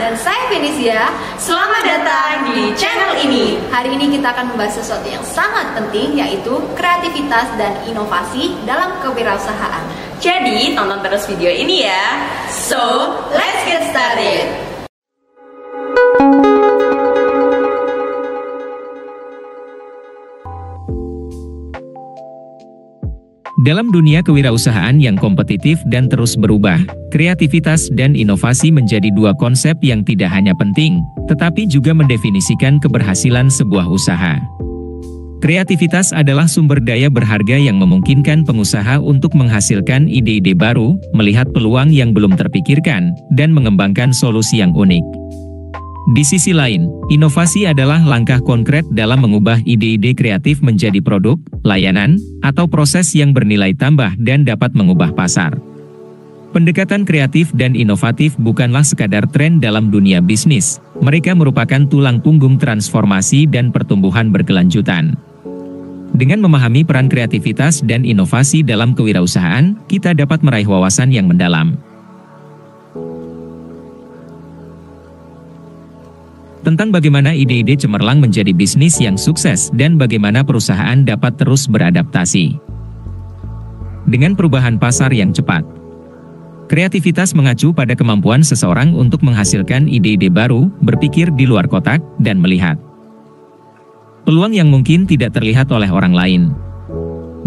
dan saya Felicia. Selamat datang di channel ini. Hari ini kita akan membahas sesuatu yang sangat penting, yaitu kreativitas dan inovasi dalam kewirausahaan. Jadi tonton terus video ini ya. So, let's get started. Dalam dunia kewirausahaan yang kompetitif dan terus berubah, kreativitas dan inovasi menjadi dua konsep yang tidak hanya penting, tetapi juga mendefinisikan keberhasilan sebuah usaha. Kreativitas adalah sumber daya berharga yang memungkinkan pengusaha untuk menghasilkan ide-ide baru, melihat peluang yang belum terpikirkan, dan mengembangkan solusi yang unik. Di sisi lain, inovasi adalah langkah konkret dalam mengubah ide-ide kreatif menjadi produk, layanan, atau proses yang bernilai tambah dan dapat mengubah pasar. Pendekatan kreatif dan inovatif bukanlah sekadar tren dalam dunia bisnis, mereka merupakan tulang punggung transformasi dan pertumbuhan berkelanjutan. Dengan memahami peran kreativitas dan inovasi dalam kewirausahaan, kita dapat meraih wawasan yang mendalam tentang bagaimana ide-ide cemerlang menjadi bisnis yang sukses dan bagaimana perusahaan dapat terus beradaptasi dengan perubahan pasar yang cepat. Kreativitas mengacu pada kemampuan seseorang untuk menghasilkan ide-ide baru, berpikir di luar kotak, dan melihat peluang yang mungkin tidak terlihat oleh orang lain.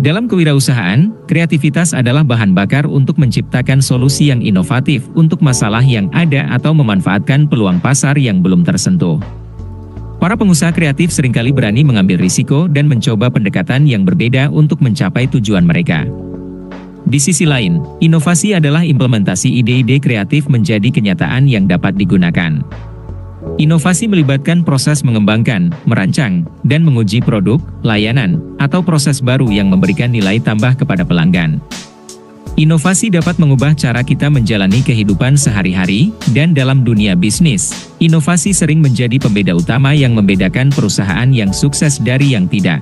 Dalam kewirausahaan, kreativitas adalah bahan bakar untuk menciptakan solusi yang inovatif untuk masalah yang ada atau memanfaatkan peluang pasar yang belum tersentuh. Para pengusaha kreatif seringkali berani mengambil risiko dan mencoba pendekatan yang berbeda untuk mencapai tujuan mereka. Di sisi lain, inovasi adalah implementasi ide-ide kreatif menjadi kenyataan yang dapat digunakan. Inovasi melibatkan proses mengembangkan, merancang, dan menguji produk, layanan, atau proses baru yang memberikan nilai tambah kepada pelanggan. Inovasi dapat mengubah cara kita menjalani kehidupan sehari-hari, dan dalam dunia bisnis, inovasi sering menjadi pembeda utama yang membedakan perusahaan yang sukses dari yang tidak.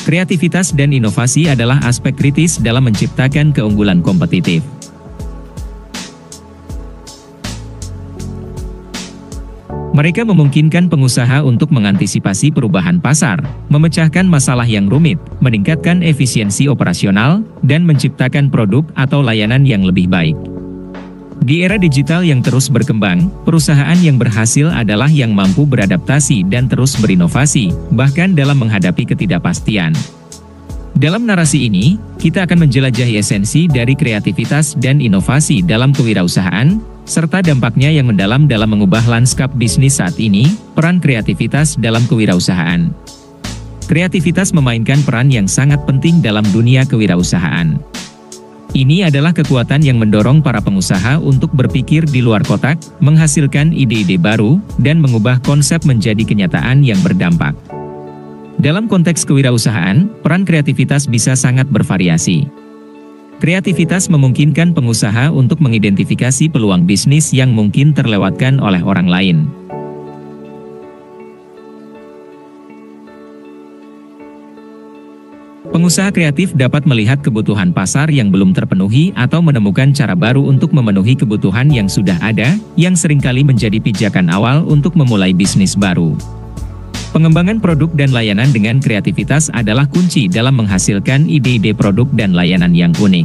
Kreativitas dan inovasi adalah aspek kritis dalam menciptakan keunggulan kompetitif. Mereka memungkinkan pengusaha untuk mengantisipasi perubahan pasar, memecahkan masalah yang rumit, meningkatkan efisiensi operasional, dan menciptakan produk atau layanan yang lebih baik. Di era digital yang terus berkembang, perusahaan yang berhasil adalah yang mampu beradaptasi dan terus berinovasi, bahkan dalam menghadapi ketidakpastian. Dalam narasi ini, kita akan menjelajahi esensi dari kreativitas dan inovasi dalam kewirausahaan, serta dampaknya yang mendalam dalam mengubah lanskap bisnis saat ini. Peran kreativitas dalam kewirausahaan. Kreativitas memainkan peran yang sangat penting dalam dunia kewirausahaan. Ini adalah kekuatan yang mendorong para pengusaha untuk berpikir di luar kotak, menghasilkan ide-ide baru, dan mengubah konsep menjadi kenyataan yang berdampak. Dalam konteks kewirausahaan, peran kreativitas bisa sangat bervariasi. Kreativitas memungkinkan pengusaha untuk mengidentifikasi peluang bisnis yang mungkin terlewatkan oleh orang lain. Pengusaha kreatif dapat melihat kebutuhan pasar yang belum terpenuhi atau menemukan cara baru untuk memenuhi kebutuhan yang sudah ada, yang seringkali menjadi pijakan awal untuk memulai bisnis baru. Pengembangan produk dan layanan dengan kreativitas adalah kunci dalam menghasilkan ide-ide produk dan layanan yang unik.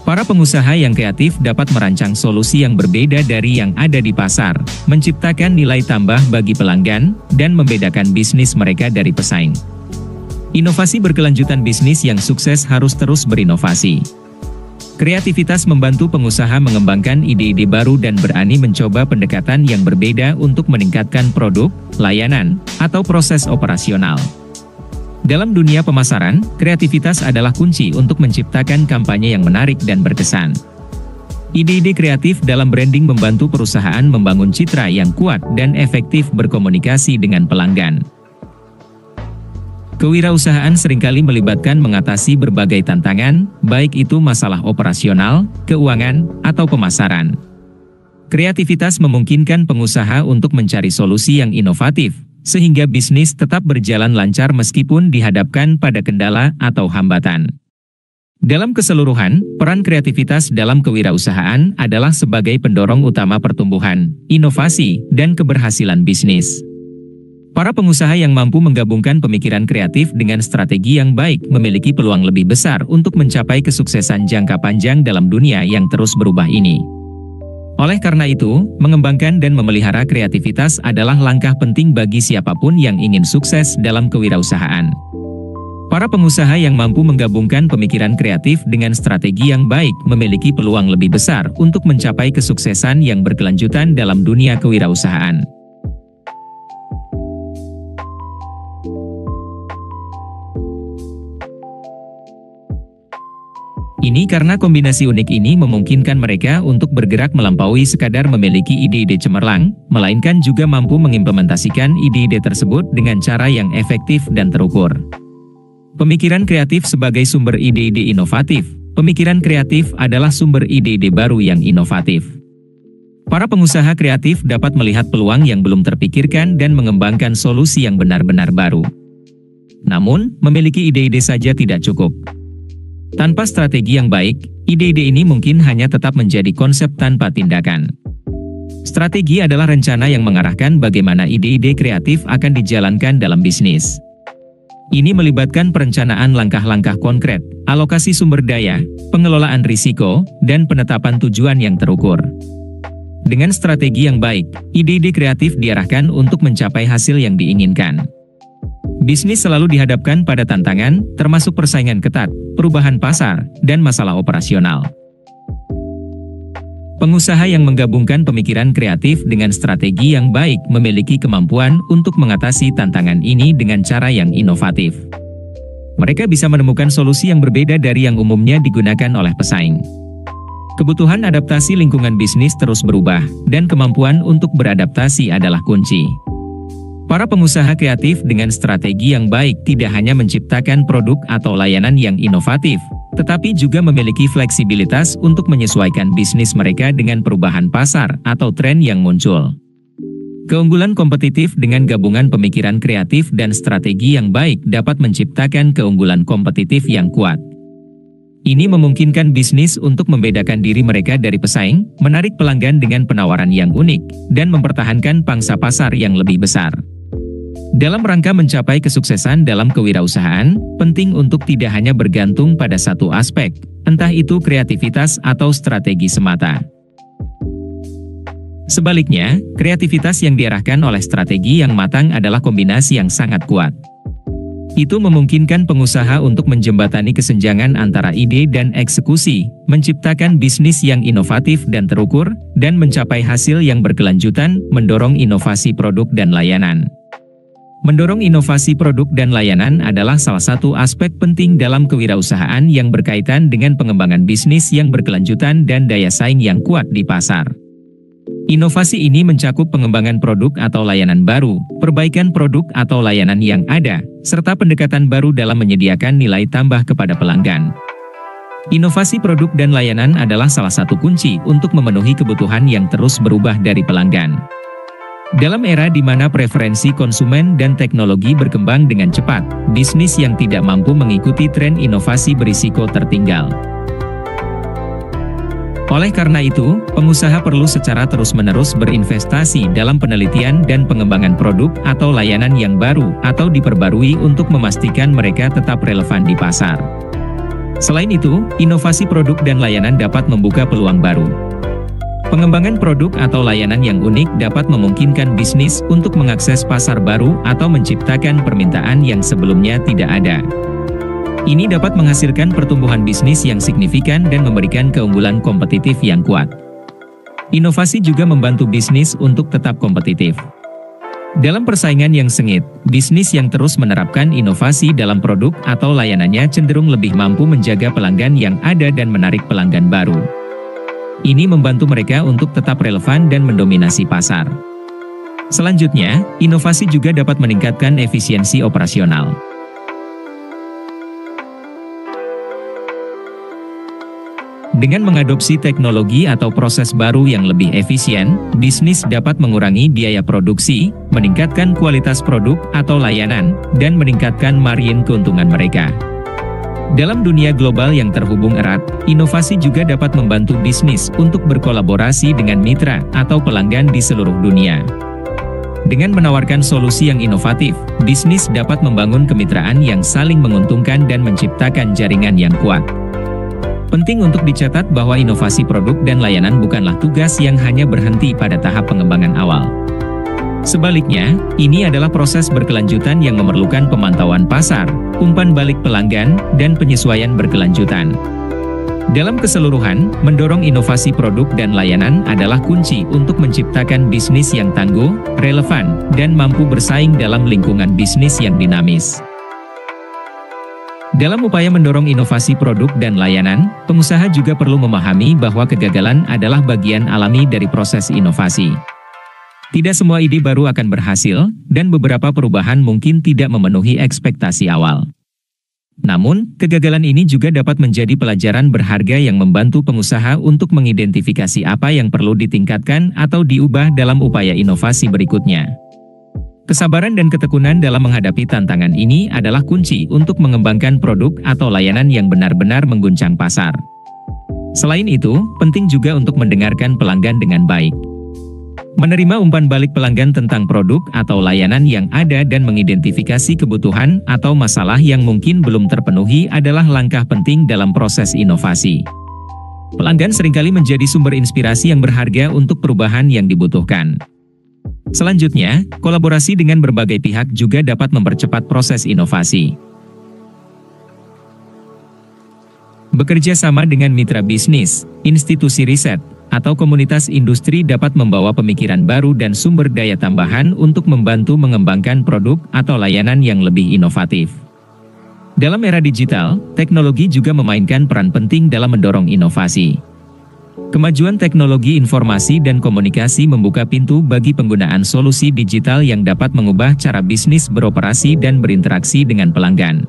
Para pengusaha yang kreatif dapat merancang solusi yang berbeda dari yang ada di pasar, menciptakan nilai tambah bagi pelanggan, dan membedakan bisnis mereka dari pesaing. Inovasi berkelanjutan. Bisnis yang sukses harus terus berinovasi. Kreativitas membantu pengusaha mengembangkan ide-ide baru dan berani mencoba pendekatan yang berbeda untuk meningkatkan produk, layanan, atau proses operasional. Dalam dunia pemasaran, kreativitas adalah kunci untuk menciptakan kampanye yang menarik dan berkesan. Ide-ide kreatif dalam branding membantu perusahaan membangun citra yang kuat dan efektif berkomunikasi dengan pelanggan. Kewirausahaan seringkali melibatkan mengatasi berbagai tantangan, baik itu masalah operasional, keuangan, atau pemasaran. Kreativitas memungkinkan pengusaha untuk mencari solusi yang inovatif, sehingga bisnis tetap berjalan lancar meskipun dihadapkan pada kendala atau hambatan. Dalam keseluruhan, peran kreativitas dalam kewirausahaan adalah sebagai pendorong utama pertumbuhan, inovasi, dan keberhasilan bisnis. Para pengusaha yang mampu menggabungkan pemikiran kreatif dengan strategi yang baik memiliki peluang lebih besar untuk mencapai kesuksesan jangka panjang dalam dunia yang terus berubah ini. Oleh karena itu, mengembangkan dan memelihara kreativitas adalah langkah penting bagi siapapun yang ingin sukses dalam kewirausahaan. Para pengusaha yang mampu menggabungkan pemikiran kreatif dengan strategi yang baik memiliki peluang lebih besar untuk mencapai kesuksesan yang berkelanjutan dalam dunia kewirausahaan. Ini karena kombinasi unik ini memungkinkan mereka untuk bergerak melampaui sekadar memiliki ide-ide cemerlang, melainkan juga mampu mengimplementasikan ide-ide tersebut dengan cara yang efektif dan terukur. Pemikiran kreatif sebagai sumber ide-ide inovatif. Pemikiran kreatif adalah sumber ide-ide baru yang inovatif. Para pengusaha kreatif dapat melihat peluang yang belum terpikirkan dan mengembangkan solusi yang benar-benar baru. Namun, memiliki ide-ide saja tidak cukup. Tanpa strategi yang baik, ide-ide ini mungkin hanya tetap menjadi konsep tanpa tindakan. Strategi adalah rencana yang mengarahkan bagaimana ide-ide kreatif akan dijalankan dalam bisnis. Ini melibatkan perencanaan langkah-langkah konkret, alokasi sumber daya, pengelolaan risiko, dan penetapan tujuan yang terukur. Dengan strategi yang baik, ide-ide kreatif diarahkan untuk mencapai hasil yang diinginkan. Bisnis selalu dihadapkan pada tantangan, termasuk persaingan ketat, perubahan pasar, dan masalah operasional. Pengusaha yang menggabungkan pemikiran kreatif dengan strategi yang baik memiliki kemampuan untuk mengatasi tantangan ini dengan cara yang inovatif. Mereka bisa menemukan solusi yang berbeda dari yang umumnya digunakan oleh pesaing. Kebutuhan adaptasi lingkungan bisnis terus berubah, dan kemampuan untuk beradaptasi adalah kunci. Para pengusaha kreatif dengan strategi yang baik tidak hanya menciptakan produk atau layanan yang inovatif, tetapi juga memiliki fleksibilitas untuk menyesuaikan bisnis mereka dengan perubahan pasar atau tren yang muncul. Keunggulan kompetitif dengan gabungan pemikiran kreatif dan strategi yang baik dapat menciptakan keunggulan kompetitif yang kuat. Ini memungkinkan bisnis untuk membedakan diri mereka dari pesaing, menarik pelanggan dengan penawaran yang unik, dan mempertahankan pangsa pasar yang lebih besar. Dalam rangka mencapai kesuksesan dalam kewirausahaan, penting untuk tidak hanya bergantung pada satu aspek, entah itu kreativitas atau strategi semata. Sebaliknya, kreativitas yang diarahkan oleh strategi yang matang adalah kombinasi yang sangat kuat. Itu memungkinkan pengusaha untuk menjembatani kesenjangan antara ide dan eksekusi, menciptakan bisnis yang inovatif dan terukur, dan mencapai hasil yang berkelanjutan, mendorong inovasi produk dan layanan. Mendorong inovasi produk dan layanan adalah salah satu aspek penting dalam kewirausahaan yang berkaitan dengan pengembangan bisnis yang berkelanjutan dan daya saing yang kuat di pasar. Inovasi ini mencakup pengembangan produk atau layanan baru, perbaikan produk atau layanan yang ada, serta pendekatan baru dalam menyediakan nilai tambah kepada pelanggan. Inovasi produk dan layanan adalah salah satu kunci untuk memenuhi kebutuhan yang terus berubah dari pelanggan. Dalam era di mana preferensi konsumen dan teknologi berkembang dengan cepat, bisnis yang tidak mampu mengikuti tren inovasi berisiko tertinggal. Oleh karena itu, pengusaha perlu secara terus-menerus berinvestasi dalam penelitian dan pengembangan produk atau layanan yang baru atau diperbarui untuk memastikan mereka tetap relevan di pasar. Selain itu, inovasi produk dan layanan dapat membuka peluang baru. Pengembangan produk atau layanan yang unik dapat memungkinkan bisnis untuk mengakses pasar baru atau menciptakan permintaan yang sebelumnya tidak ada. Ini dapat menghasilkan pertumbuhan bisnis yang signifikan dan memberikan keunggulan kompetitif yang kuat. Inovasi juga membantu bisnis untuk tetap kompetitif. Dalam persaingan yang sengit, bisnis yang terus menerapkan inovasi dalam produk atau layanannya cenderung lebih mampu menjaga pelanggan yang ada dan menarik pelanggan baru. Ini membantu mereka untuk tetap relevan dan mendominasi pasar. Selanjutnya, inovasi juga dapat meningkatkan efisiensi operasional. Dengan mengadopsi teknologi atau proses baru yang lebih efisien, bisnis dapat mengurangi biaya produksi, meningkatkan kualitas produk atau layanan, dan meningkatkan margin keuntungan mereka. Dalam dunia global yang terhubung erat, inovasi juga dapat membantu bisnis untuk berkolaborasi dengan mitra atau pelanggan di seluruh dunia. Dengan menawarkan solusi yang inovatif, bisnis dapat membangun kemitraan yang saling menguntungkan dan menciptakan jaringan yang kuat. Penting untuk dicatat bahwa inovasi produk dan layanan bukanlah tugas yang hanya berhenti pada tahap pengembangan awal. Sebaliknya, ini adalah proses berkelanjutan yang memerlukan pemantauan pasar, umpan balik pelanggan, dan penyesuaian berkelanjutan. Dalam keseluruhan, mendorong inovasi produk dan layanan adalah kunci untuk menciptakan bisnis yang tangguh, relevan, dan mampu bersaing dalam lingkungan bisnis yang dinamis. Dalam upaya mendorong inovasi produk dan layanan, pengusaha juga perlu memahami bahwa kegagalan adalah bagian alami dari proses inovasi. Tidak semua ide baru akan berhasil, dan beberapa perubahan mungkin tidak memenuhi ekspektasi awal. Namun, kegagalan ini juga dapat menjadi pelajaran berharga yang membantu pengusaha untuk mengidentifikasi apa yang perlu ditingkatkan atau diubah dalam upaya inovasi berikutnya. Kesabaran dan ketekunan dalam menghadapi tantangan ini adalah kunci untuk mengembangkan produk atau layanan yang benar-benar mengguncang pasar. Selain itu, penting juga untuk mendengarkan pelanggan dengan baik. Menerima umpan balik pelanggan tentang produk atau layanan yang ada dan mengidentifikasi kebutuhan atau masalah yang mungkin belum terpenuhi adalah langkah penting dalam proses inovasi. Pelanggan seringkali menjadi sumber inspirasi yang berharga untuk perubahan yang dibutuhkan. Selanjutnya, kolaborasi dengan berbagai pihak juga dapat mempercepat proses inovasi. Bekerja sama dengan mitra bisnis, institusi riset, atau komunitas industri dapat membawa pemikiran baru dan sumber daya tambahan untuk membantu mengembangkan produk atau layanan yang lebih inovatif. Dalam era digital, teknologi juga memainkan peran penting dalam mendorong inovasi. Kemajuan teknologi informasi dan komunikasi membuka pintu bagi penggunaan solusi digital yang dapat mengubah cara bisnis beroperasi dan berinteraksi dengan pelanggan.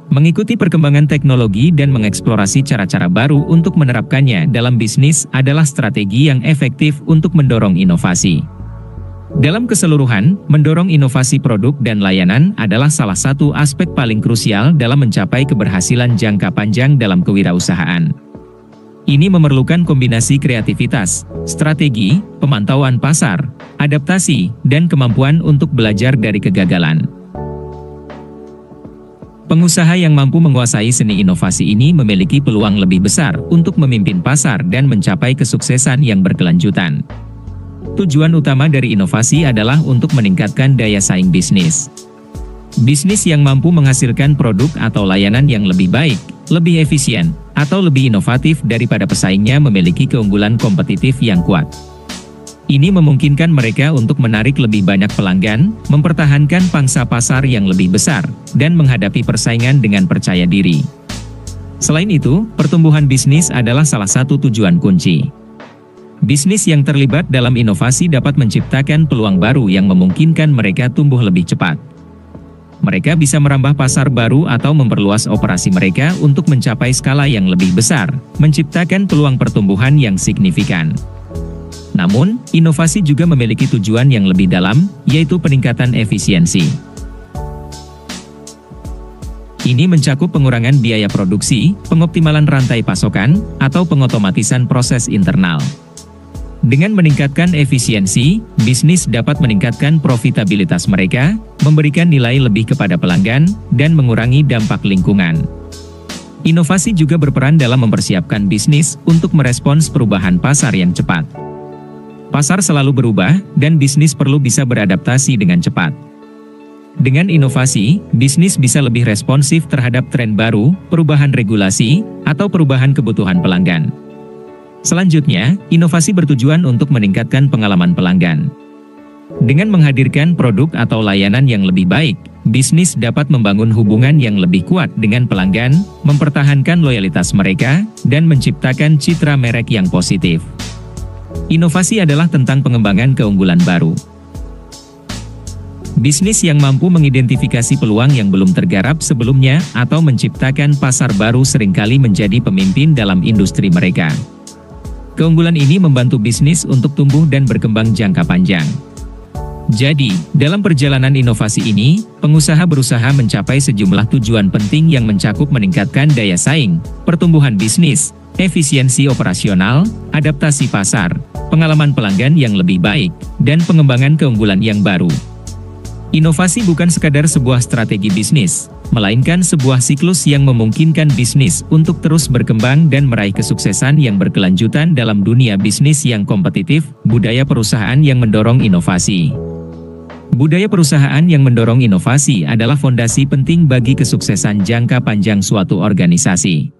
Mengikuti perkembangan teknologi dan mengeksplorasi cara-cara baru untuk menerapkannya dalam bisnis adalah strategi yang efektif untuk mendorong inovasi. Dalam keseluruhan, mendorong inovasi produk dan layanan adalah salah satu aspek paling krusial dalam mencapai keberhasilan jangka panjang dalam kewirausahaan. Ini memerlukan kombinasi kreativitas, strategi, pemantauan pasar, adaptasi, dan kemampuan untuk belajar dari kegagalan. Pengusaha yang mampu menguasai seni inovasi ini memiliki peluang lebih besar untuk memimpin pasar dan mencapai kesuksesan yang berkelanjutan. Tujuan utama dari inovasi adalah untuk meningkatkan daya saing bisnis. Bisnis yang mampu menghasilkan produk atau layanan yang lebih baik, lebih efisien, atau lebih inovatif daripada pesaingnya memiliki keunggulan kompetitif yang kuat. Ini memungkinkan mereka untuk menarik lebih banyak pelanggan, mempertahankan pangsa pasar yang lebih besar, dan menghadapi persaingan dengan percaya diri. Selain itu, pertumbuhan bisnis adalah salah satu tujuan kunci. Bisnis yang terlibat dalam inovasi dapat menciptakan peluang baru yang memungkinkan mereka tumbuh lebih cepat. Mereka bisa merambah pasar baru atau memperluas operasi mereka untuk mencapai skala yang lebih besar, menciptakan peluang pertumbuhan yang signifikan. Namun, inovasi juga memiliki tujuan yang lebih dalam, yaitu peningkatan efisiensi. Ini mencakup pengurangan biaya produksi, pengoptimalan rantai pasokan, atau pengotomatisan proses internal. Dengan meningkatkan efisiensi, bisnis dapat meningkatkan profitabilitas mereka, memberikan nilai lebih kepada pelanggan, dan mengurangi dampak lingkungan. Inovasi juga berperan dalam mempersiapkan bisnis untuk merespons perubahan pasar yang cepat. Pasar selalu berubah, dan bisnis perlu bisa beradaptasi dengan cepat. Dengan inovasi, bisnis bisa lebih responsif terhadap tren baru, perubahan regulasi, atau perubahan kebutuhan pelanggan. Selanjutnya, inovasi bertujuan untuk meningkatkan pengalaman pelanggan. Dengan menghadirkan produk atau layanan yang lebih baik, bisnis dapat membangun hubungan yang lebih kuat dengan pelanggan, mempertahankan loyalitas mereka, dan menciptakan citra merek yang positif. Inovasi adalah tentang pengembangan keunggulan baru. Bisnis yang mampu mengidentifikasi peluang yang belum tergarap sebelumnya atau menciptakan pasar baru seringkali menjadi pemimpin dalam industri mereka. Keunggulan ini membantu bisnis untuk tumbuh dan berkembang jangka panjang. Jadi, dalam perjalanan inovasi ini, pengusaha berusaha mencapai sejumlah tujuan penting yang mencakup meningkatkan daya saing, pertumbuhan bisnis, efisiensi operasional, adaptasi pasar, pengalaman pelanggan yang lebih baik, dan pengembangan keunggulan yang baru. Inovasi bukan sekadar sebuah strategi bisnis, melainkan sebuah siklus yang memungkinkan bisnis untuk terus berkembang dan meraih kesuksesan yang berkelanjutan dalam dunia bisnis yang kompetitif. Budaya perusahaan yang mendorong inovasi. Budaya perusahaan yang mendorong inovasi adalah fondasi penting bagi kesuksesan jangka panjang suatu organisasi.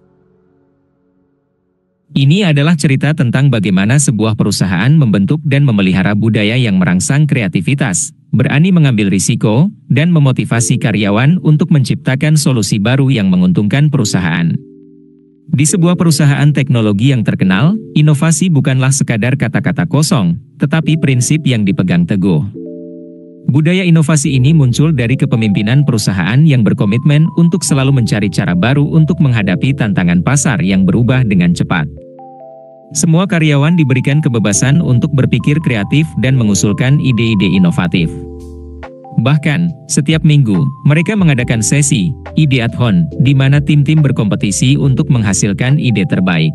Ini adalah cerita tentang bagaimana sebuah perusahaan membentuk dan memelihara budaya yang merangsang kreativitas, berani mengambil risiko, dan memotivasi karyawan untuk menciptakan solusi baru yang menguntungkan perusahaan. Di sebuah perusahaan teknologi yang terkenal, inovasi bukanlah sekadar kata-kata kosong, tetapi prinsip yang dipegang teguh. Budaya inovasi ini muncul dari kepemimpinan perusahaan yang berkomitmen untuk selalu mencari cara baru untuk menghadapi tantangan pasar yang berubah dengan cepat. Semua karyawan diberikan kebebasan untuk berpikir kreatif dan mengusulkan ide-ide inovatif. Bahkan, setiap minggu, mereka mengadakan sesi ide adhon, di mana tim-tim berkompetisi untuk menghasilkan ide terbaik.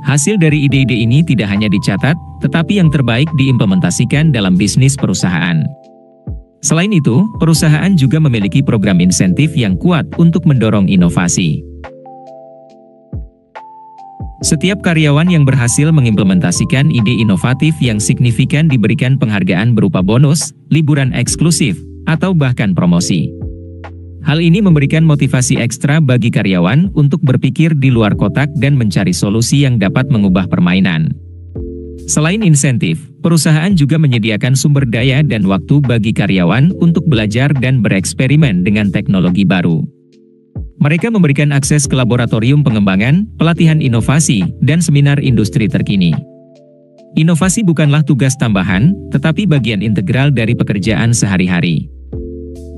Hasil dari ide-ide ini tidak hanya dicatat, tetapi yang terbaik diimplementasikan dalam bisnis perusahaan. Selain itu, perusahaan juga memiliki program insentif yang kuat untuk mendorong inovasi. Setiap karyawan yang berhasil mengimplementasikan ide inovatif yang signifikan diberikan penghargaan berupa bonus, liburan eksklusif, atau bahkan promosi. Hal ini memberikan motivasi ekstra bagi karyawan untuk berpikir di luar kotak dan mencari solusi yang dapat mengubah permainan. Selain insentif, perusahaan juga menyediakan sumber daya dan waktu bagi karyawan untuk belajar dan bereksperimen dengan teknologi baru. Mereka memberikan akses ke laboratorium pengembangan, pelatihan inovasi, dan seminar industri terkini. Inovasi bukanlah tugas tambahan, tetapi bagian integral dari pekerjaan sehari-hari.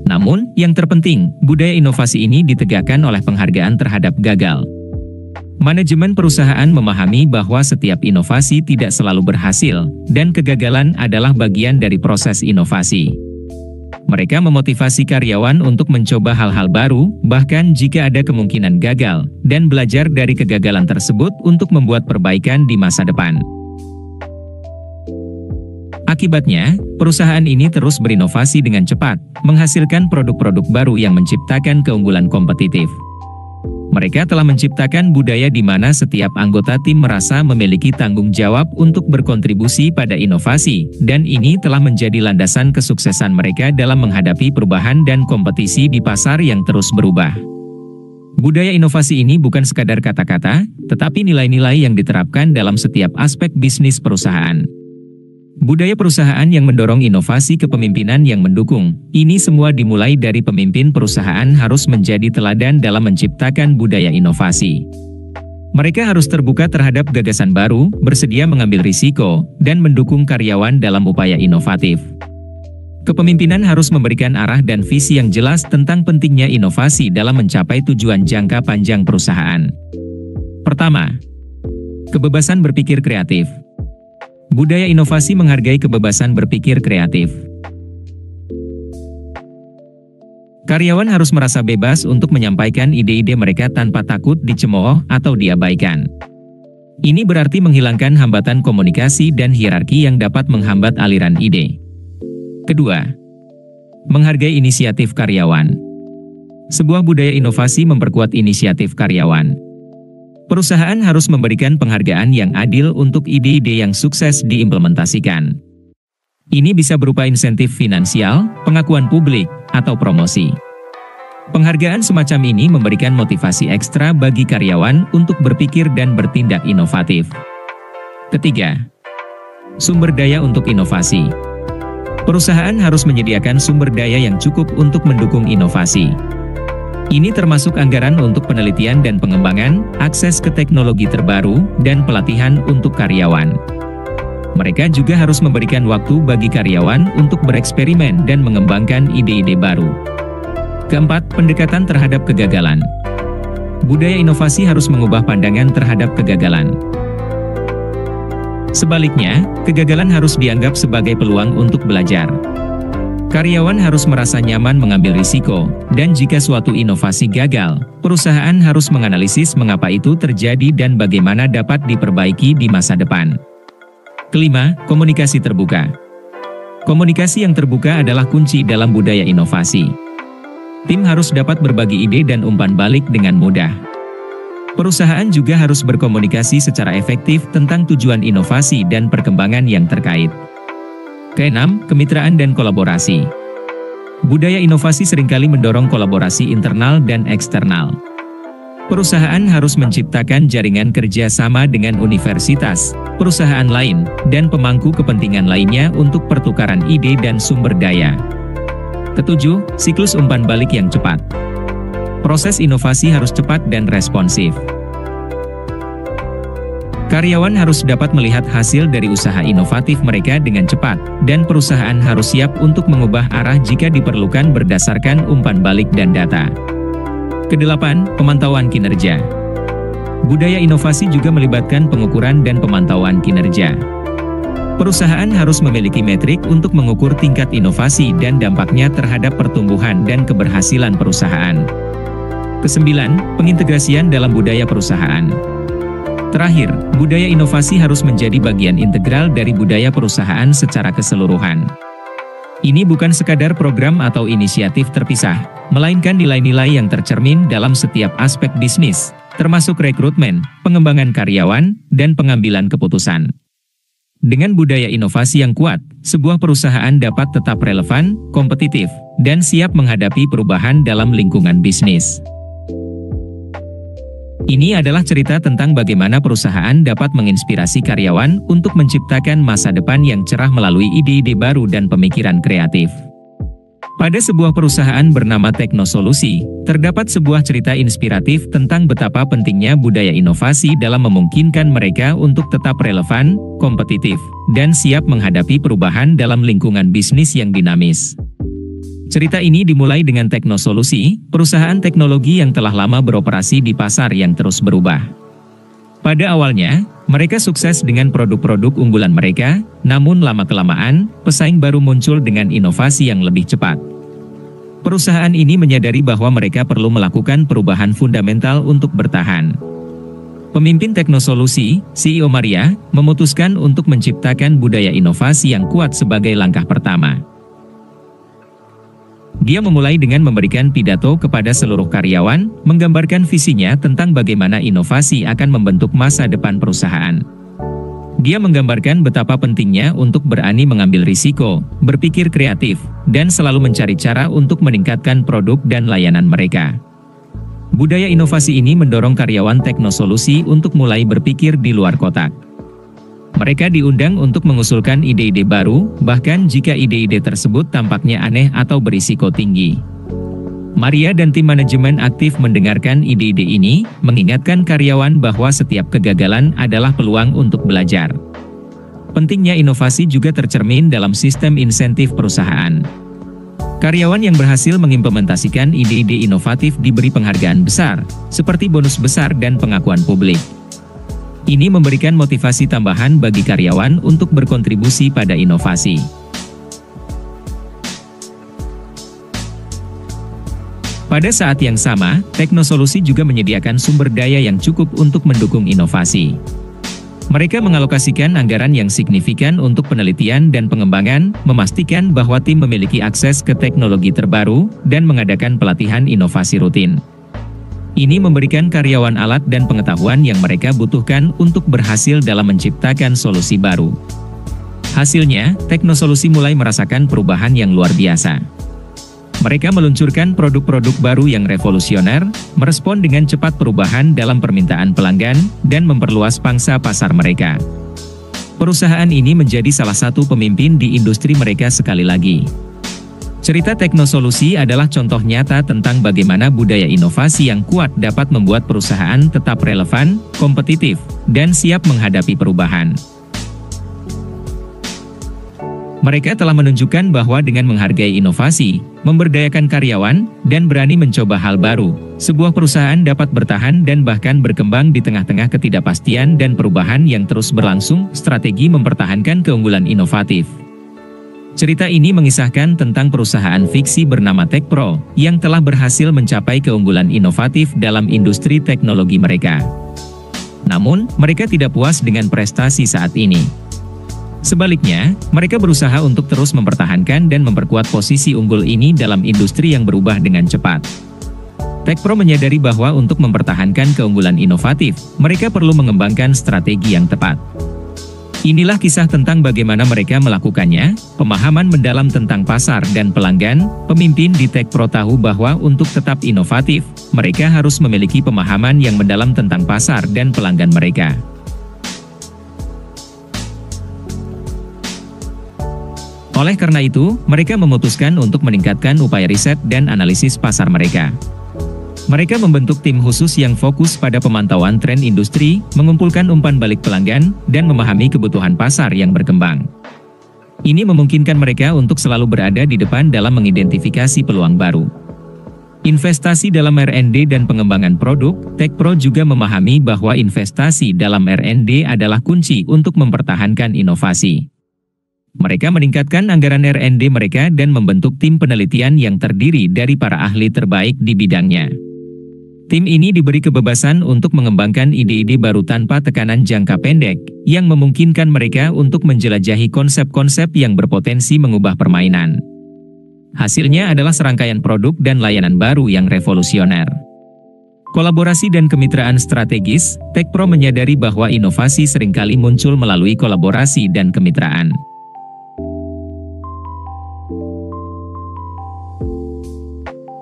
Namun, yang terpenting, budaya inovasi ini ditegakkan oleh penghargaan terhadap gagal. Manajemen perusahaan memahami bahwa setiap inovasi tidak selalu berhasil, dan kegagalan adalah bagian dari proses inovasi. Mereka memotivasi karyawan untuk mencoba hal-hal baru, bahkan jika ada kemungkinan gagal, dan belajar dari kegagalan tersebut untuk membuat perbaikan di masa depan. Akibatnya, perusahaan ini terus berinovasi dengan cepat, menghasilkan produk-produk baru yang menciptakan keunggulan kompetitif. Mereka telah menciptakan budaya di mana setiap anggota tim merasa memiliki tanggung jawab untuk berkontribusi pada inovasi, dan ini telah menjadi landasan kesuksesan mereka dalam menghadapi perubahan dan kompetisi di pasar yang terus berubah. Budaya inovasi ini bukan sekadar kata-kata, tetapi nilai-nilai yang diterapkan dalam setiap aspek bisnis perusahaan. Budaya perusahaan yang mendorong inovasi kepemimpinan yang mendukung, ini semua dimulai dari pemimpin perusahaan harus menjadi teladan dalam menciptakan budaya inovasi. Mereka harus terbuka terhadap gagasan baru, bersedia mengambil risiko, dan mendukung karyawan dalam upaya inovatif. Kepemimpinan harus memberikan arah dan visi yang jelas tentang pentingnya inovasi dalam mencapai tujuan jangka panjang perusahaan. Pertama, kebebasan berpikir kreatif. Budaya inovasi menghargai kebebasan berpikir kreatif. Karyawan harus merasa bebas untuk menyampaikan ide-ide mereka tanpa takut dicemooh atau diabaikan. Ini berarti menghilangkan hambatan komunikasi dan hierarki yang dapat menghambat aliran ide. Kedua, menghargai inisiatif karyawan. Sebuah budaya inovasi memperkuat inisiatif karyawan. Perusahaan harus memberikan penghargaan yang adil untuk ide-ide yang sukses diimplementasikan. Ini bisa berupa insentif finansial, pengakuan publik, atau promosi. Penghargaan semacam ini memberikan motivasi ekstra bagi karyawan untuk berpikir dan bertindak inovatif. Ketiga, sumber daya untuk inovasi. Perusahaan harus menyediakan sumber daya yang cukup untuk mendukung inovasi. Ini termasuk anggaran untuk penelitian dan pengembangan, akses ke teknologi terbaru, dan pelatihan untuk karyawan. Mereka juga harus memberikan waktu bagi karyawan untuk bereksperimen dan mengembangkan ide-ide baru. Keempat, pendekatan terhadap kegagalan. Budaya inovasi harus mengubah pandangan terhadap kegagalan. Sebaliknya, kegagalan harus dianggap sebagai peluang untuk belajar. Karyawan harus merasa nyaman mengambil risiko, dan jika suatu inovasi gagal, perusahaan harus menganalisis mengapa itu terjadi dan bagaimana dapat diperbaiki di masa depan. Kelima, komunikasi terbuka. Komunikasi yang terbuka adalah kunci dalam budaya inovasi. Tim harus dapat berbagi ide dan umpan balik dengan mudah. Perusahaan juga harus berkomunikasi secara efektif tentang tujuan inovasi dan perkembangan yang terkait. Keenam, kemitraan dan kolaborasi. Budaya inovasi seringkali mendorong kolaborasi internal dan eksternal. Perusahaan harus menciptakan jaringan kerja sama dengan universitas, perusahaan lain, dan pemangku kepentingan lainnya untuk pertukaran ide dan sumber daya. Ketujuh, siklus umpan balik yang cepat. Proses inovasi harus cepat dan responsif. Karyawan harus dapat melihat hasil dari usaha inovatif mereka dengan cepat, dan perusahaan harus siap untuk mengubah arah jika diperlukan berdasarkan umpan balik dan data. Kedelapan, pemantauan kinerja. Budaya inovasi juga melibatkan pengukuran dan pemantauan kinerja. Perusahaan harus memiliki metrik untuk mengukur tingkat inovasi dan dampaknya terhadap pertumbuhan dan keberhasilan perusahaan. Kesembilan, pengintegrasian dalam budaya perusahaan. Terakhir, budaya inovasi harus menjadi bagian integral dari budaya perusahaan secara keseluruhan. Ini bukan sekadar program atau inisiatif terpisah, melainkan nilai-nilai yang tercermin dalam setiap aspek bisnis, termasuk rekrutmen, pengembangan karyawan, dan pengambilan keputusan. Dengan budaya inovasi yang kuat, sebuah perusahaan dapat tetap relevan, kompetitif, dan siap menghadapi perubahan dalam lingkungan bisnis. Ini adalah cerita tentang bagaimana perusahaan dapat menginspirasi karyawan untuk menciptakan masa depan yang cerah melalui ide-ide baru dan pemikiran kreatif. Pada sebuah perusahaan bernama Teknosolusi, terdapat sebuah cerita inspiratif tentang betapa pentingnya budaya inovasi dalam memungkinkan mereka untuk tetap relevan, kompetitif, dan siap menghadapi perubahan dalam lingkungan bisnis yang dinamis. Cerita ini dimulai dengan Teknosolusi, perusahaan teknologi yang telah lama beroperasi di pasar yang terus berubah. Pada awalnya, mereka sukses dengan produk-produk unggulan mereka, namun lama-kelamaan, pesaing baru muncul dengan inovasi yang lebih cepat. Perusahaan ini menyadari bahwa mereka perlu melakukan perubahan fundamental untuk bertahan. Pemimpin Teknosolusi, CEO Maria, memutuskan untuk menciptakan budaya inovasi yang kuat sebagai langkah pertama. Dia memulai dengan memberikan pidato kepada seluruh karyawan, menggambarkan visinya tentang bagaimana inovasi akan membentuk masa depan perusahaan. Dia menggambarkan betapa pentingnya untuk berani mengambil risiko, berpikir kreatif, dan selalu mencari cara untuk meningkatkan produk dan layanan mereka. Budaya inovasi ini mendorong karyawan Teknosolusi untuk mulai berpikir di luar kotak. Mereka diundang untuk mengusulkan ide-ide baru, bahkan jika ide-ide tersebut tampaknya aneh atau berisiko tinggi. Maria dan tim manajemen aktif mendengarkan ide-ide ini, mengingatkan karyawan bahwa setiap kegagalan adalah peluang untuk belajar. Pentingnya inovasi juga tercermin dalam sistem insentif perusahaan. Karyawan yang berhasil mengimplementasikan ide-ide inovatif diberi penghargaan besar, seperti bonus besar dan pengakuan publik. Ini memberikan motivasi tambahan bagi karyawan untuk berkontribusi pada inovasi. Pada saat yang sama, Teknosolusi juga menyediakan sumber daya yang cukup untuk mendukung inovasi. Mereka mengalokasikan anggaran yang signifikan untuk penelitian dan pengembangan, memastikan bahwa tim memiliki akses ke teknologi terbaru, dan mengadakan pelatihan inovasi rutin. Ini memberikan karyawan alat dan pengetahuan yang mereka butuhkan untuk berhasil dalam menciptakan solusi baru. Hasilnya, Teknosolusi mulai merasakan perubahan yang luar biasa. Mereka meluncurkan produk-produk baru yang revolusioner, merespon dengan cepat perubahan dalam permintaan pelanggan, dan memperluas pangsa pasar mereka. Perusahaan ini menjadi salah satu pemimpin di industri mereka sekali lagi. Cerita Teknosolusi adalah contoh nyata tentang bagaimana budaya inovasi yang kuat dapat membuat perusahaan tetap relevan, kompetitif, dan siap menghadapi perubahan. Mereka telah menunjukkan bahwa dengan menghargai inovasi, memberdayakan karyawan, dan berani mencoba hal baru, sebuah perusahaan dapat bertahan dan bahkan berkembang di tengah-tengah ketidakpastian dan perubahan yang terus berlangsung. Strategi mempertahankan keunggulan inovatif. Cerita ini mengisahkan tentang perusahaan fiksi bernama TechPro, yang telah berhasil mencapai keunggulan inovatif dalam industri teknologi mereka. Namun, mereka tidak puas dengan prestasi saat ini. Sebaliknya, mereka berusaha untuk terus mempertahankan dan memperkuat posisi unggul ini dalam industri yang berubah dengan cepat. TechPro menyadari bahwa untuk mempertahankan keunggulan inovatif, mereka perlu mengembangkan strategi yang tepat. Inilah kisah tentang bagaimana mereka melakukannya. Pemahaman mendalam tentang pasar dan pelanggan. Pemimpin di TechPro tahu bahwa untuk tetap inovatif, mereka harus memiliki pemahaman yang mendalam tentang pasar dan pelanggan mereka. Oleh karena itu, mereka memutuskan untuk meningkatkan upaya riset dan analisis pasar mereka. Mereka membentuk tim khusus yang fokus pada pemantauan tren industri, mengumpulkan umpan balik pelanggan, dan memahami kebutuhan pasar yang berkembang. Ini memungkinkan mereka untuk selalu berada di depan dalam mengidentifikasi peluang baru. Investasi dalam R&D dan pengembangan produk. TechPro juga memahami bahwa investasi dalam R&D adalah kunci untuk mempertahankan inovasi. Mereka meningkatkan anggaran R&D mereka dan membentuk tim penelitian yang terdiri dari para ahli terbaik di bidangnya. Tim ini diberi kebebasan untuk mengembangkan ide-ide baru tanpa tekanan jangka pendek, yang memungkinkan mereka untuk menjelajahi konsep-konsep yang berpotensi mengubah permainan. Hasilnya adalah serangkaian produk dan layanan baru yang revolusioner. Kolaborasi dan kemitraan strategis. TechPro menyadari bahwa inovasi seringkali muncul melalui kolaborasi dan kemitraan.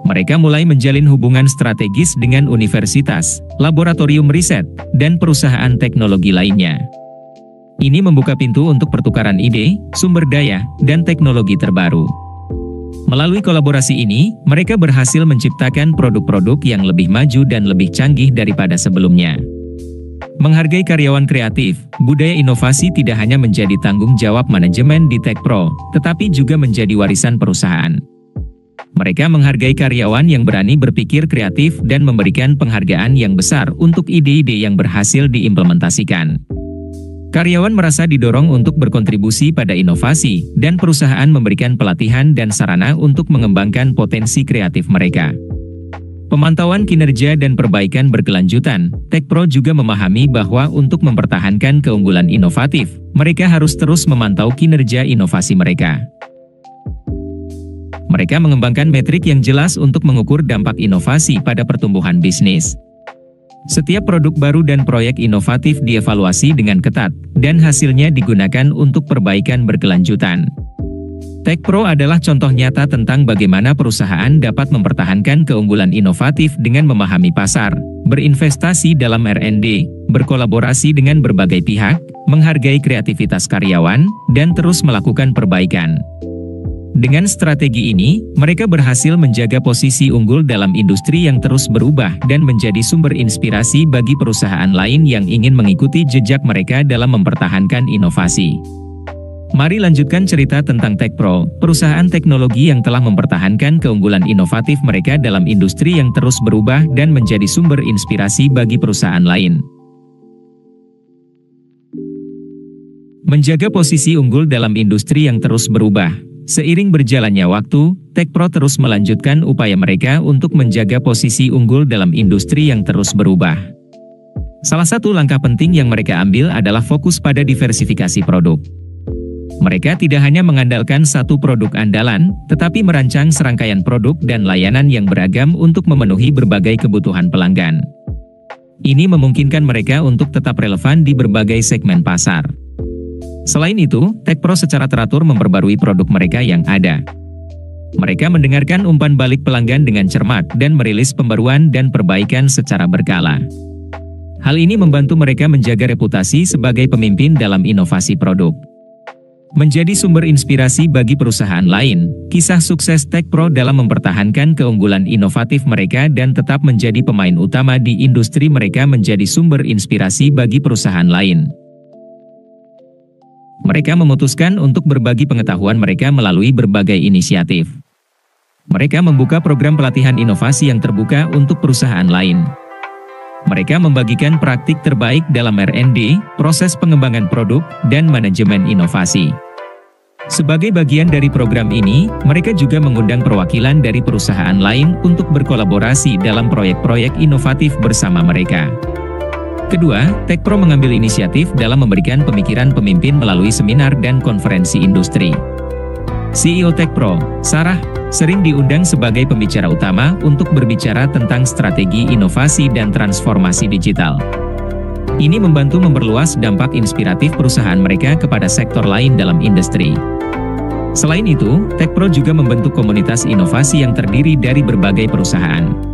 Mereka mulai menjalin hubungan strategis dengan universitas, laboratorium riset, dan perusahaan teknologi lainnya. Ini membuka pintu untuk pertukaran ide, sumber daya, dan teknologi terbaru. Melalui kolaborasi ini, mereka berhasil menciptakan produk-produk yang lebih maju dan lebih canggih daripada sebelumnya. Menghargai karyawan kreatif. Budaya inovasi tidak hanya menjadi tanggung jawab manajemen di TechPro, tetapi juga menjadi warisan perusahaan. Mereka menghargai karyawan yang berani berpikir kreatif dan memberikan penghargaan yang besar untuk ide-ide yang berhasil diimplementasikan. Karyawan merasa didorong untuk berkontribusi pada inovasi, dan perusahaan memberikan pelatihan dan sarana untuk mengembangkan potensi kreatif mereka. Pemantauan kinerja dan perbaikan berkelanjutan. TechPro juga memahami bahwa untuk mempertahankan keunggulan inovatif, mereka harus terus memantau kinerja inovasi mereka. Mereka mengembangkan metrik yang jelas untuk mengukur dampak inovasi pada pertumbuhan bisnis. Setiap produk baru dan proyek inovatif dievaluasi dengan ketat, dan hasilnya digunakan untuk perbaikan berkelanjutan. TechPro adalah contoh nyata tentang bagaimana perusahaan dapat mempertahankan keunggulan inovatif dengan memahami pasar, berinvestasi dalam R&D, berkolaborasi dengan berbagai pihak, menghargai kreativitas karyawan, dan terus melakukan perbaikan. Dengan strategi ini, mereka berhasil menjaga posisi unggul dalam industri yang terus berubah dan menjadi sumber inspirasi bagi perusahaan lain yang ingin mengikuti jejak mereka dalam mempertahankan inovasi. Mari lanjutkan cerita tentang TechPro, perusahaan teknologi yang telah mempertahankan keunggulan inovatif mereka dalam industri yang terus berubah dan menjadi sumber inspirasi bagi perusahaan lain. Menjaga posisi unggul dalam industri yang terus berubah. Seiring berjalannya waktu, TechPro terus melanjutkan upaya mereka untuk menjaga posisi unggul dalam industri yang terus berubah. Salah satu langkah penting yang mereka ambil adalah fokus pada diversifikasi produk. Mereka tidak hanya mengandalkan satu produk andalan, tetapi merancang serangkaian produk dan layanan yang beragam untuk memenuhi berbagai kebutuhan pelanggan. Ini memungkinkan mereka untuk tetap relevan di berbagai segmen pasar. Selain itu, TechPro secara teratur memperbarui produk mereka yang ada. Mereka mendengarkan umpan balik pelanggan dengan cermat dan merilis pembaruan dan perbaikan secara berkala. Hal ini membantu mereka menjaga reputasi sebagai pemimpin dalam inovasi produk. Menjadi sumber inspirasi bagi perusahaan lain, kisah sukses TechPro dalam mempertahankan keunggulan inovatif mereka dan tetap menjadi pemain utama di industri mereka menjadi sumber inspirasi bagi perusahaan lain. Mereka memutuskan untuk berbagi pengetahuan mereka melalui berbagai inisiatif. Mereka membuka program pelatihan inovasi yang terbuka untuk perusahaan lain. Mereka membagikan praktik terbaik dalam R&D, proses pengembangan produk, dan manajemen inovasi. Sebagai bagian dari program ini, mereka juga mengundang perwakilan dari perusahaan lain untuk berkolaborasi dalam proyek-proyek inovatif bersama mereka. Kedua, Techpro mengambil inisiatif dalam memberikan pemikiran pemimpin melalui seminar dan konferensi industri. CEO Techpro, Sarah, sering diundang sebagai pembicara utama untuk berbicara tentang strategi inovasi dan transformasi digital. Ini membantu memperluas dampak inspiratif perusahaan mereka kepada sektor lain dalam industri. Selain itu, Techpro juga membentuk komunitas inovasi yang terdiri dari berbagai perusahaan.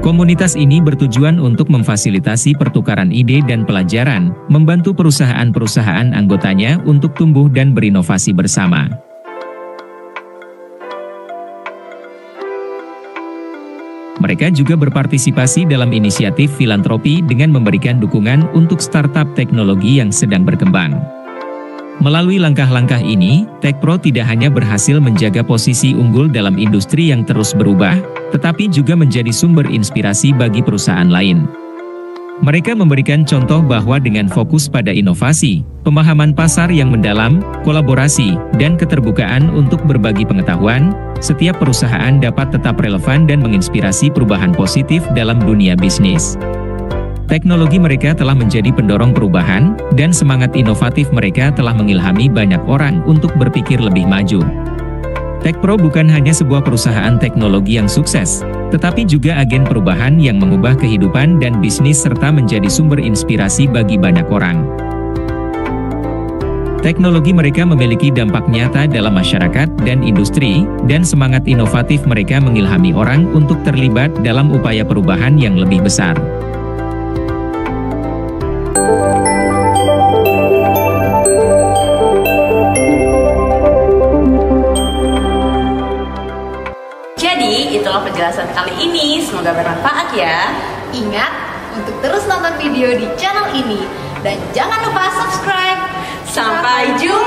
Komunitas ini bertujuan untuk memfasilitasi pertukaran ide dan pelajaran, membantu perusahaan-perusahaan anggotanya untuk tumbuh dan berinovasi bersama. Mereka juga berpartisipasi dalam inisiatif filantropi dengan memberikan dukungan untuk startup teknologi yang sedang berkembang. Melalui langkah-langkah ini, Techpro tidak hanya berhasil menjaga posisi unggul dalam industri yang terus berubah, tetapi juga menjadi sumber inspirasi bagi perusahaan lain. Mereka memberikan contoh bahwa dengan fokus pada inovasi, pemahaman pasar yang mendalam, kolaborasi, dan keterbukaan untuk berbagi pengetahuan, setiap perusahaan dapat tetap relevan dan menginspirasi perubahan positif dalam dunia bisnis. Teknologi mereka telah menjadi pendorong perubahan, dan semangat inovatif mereka telah mengilhami banyak orang untuk berpikir lebih maju. Techpro bukan hanya sebuah perusahaan teknologi yang sukses, tetapi juga agen perubahan yang mengubah kehidupan dan bisnis serta menjadi sumber inspirasi bagi banyak orang. Teknologi mereka memiliki dampak nyata dalam masyarakat dan industri, dan semangat inovatif mereka mengilhami orang untuk terlibat dalam upaya perubahan yang lebih besar. Jadi, itulah penjelasan kali ini. Semoga bermanfaat ya. Ingat untuk terus nonton video di channel ini. Dan jangan lupa subscribe. Sampai jumpa.